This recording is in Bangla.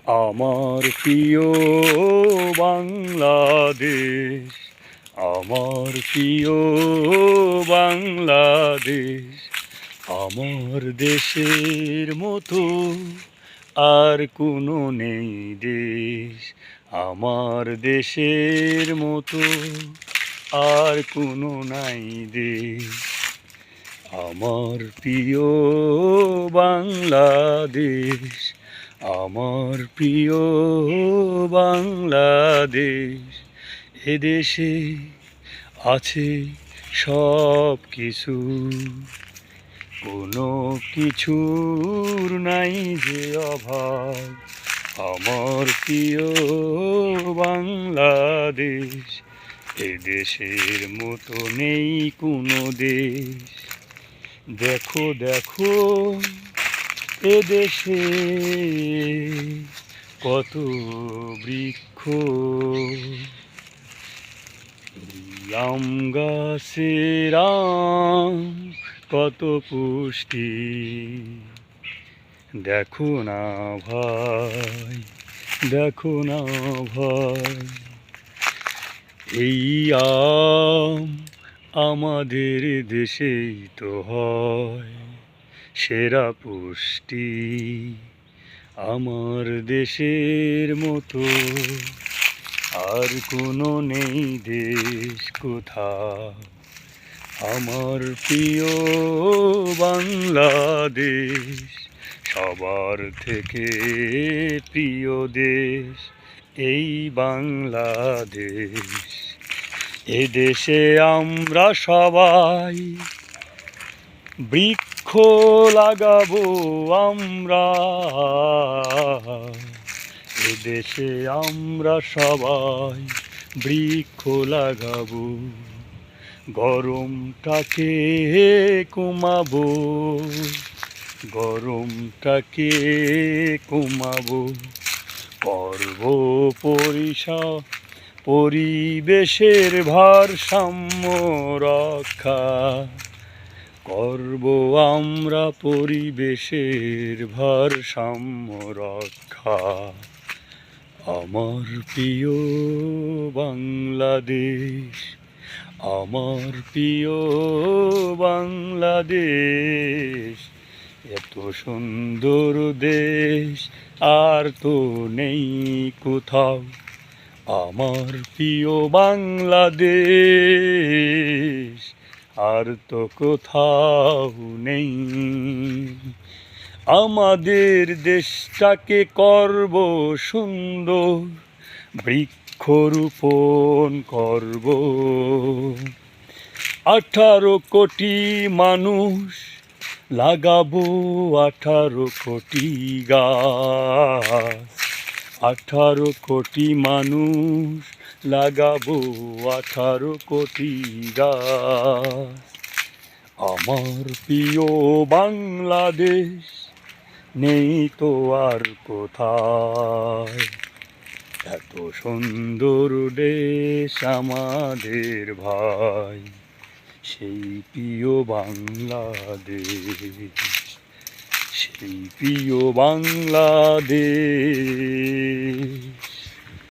আমার প্রিয় বাংলাদেশ, আমার প্রিয় বাংলাদেশ, আমার দেশের মতো আর কোনো নেই দেশ, আমার দেশের মতো আর কোনো নাই দেশ। আমার প্রিয় বাংলাদেশ, আমার প্রিয় বাংলাদেশ, এদেশে আছে সব কিছু, কোনো কিছুর নাই যে অভাব। আমার প্রিয় বাংলাদেশ, এদেশের মতো নেই কোনো দেশ। দেখো দেখো এদেশে কত বৃক্ষ, আম গাছের আম কত পুষ্টি। দেখো না ভাই, দেখো না ভাই, এই আম আমাদের দেশেই তো হয় সেরা পুষ্টি। আমার দেশের মতো আর কোনো নেই দেশ কোথাও। আমার প্রিয় বাংলাদেশ, সবার থেকে প্রিয় দেশ এই বাংলাদেশ। এদেশে আমরা সবাই বৃক্ষ লাগাবো আমরা, এদেশে আমরা সবাই বৃক্ষ লাগাবো, গরমটাকে কমাবো, গরমটাকে কমাবো, করব পরিবেশের ভারসাম্য রক্ষা, করব আমরা পরিবেশের ভারসাম্য রক্ষা। আমার প্রিয় বাংলাদেশ, আমার প্রিয় বাংলাদেশ, এত সুন্দর দেশ আর তো নেই কোথাও। আমার প্রিয় বাংলাদেশ আর তো কোথাও নেই। আমাদের দেশটাকে করব সুন্দর, বৃক্ষরোপণ করব, 18 কোটি মানুষ লাগাবো 18 কোটি গাছ, 18 কোটি মানুষ লাগাবো 18 কোটি গাছ। আমার প্রিয় বাংলাদেশ নেই তো আর কোথায়, এত সুন্দর দেশ আমাদের ভাই, সেই প্রিয় বাংলাদেশ, সেই প্রিয় বাংলাদেশ।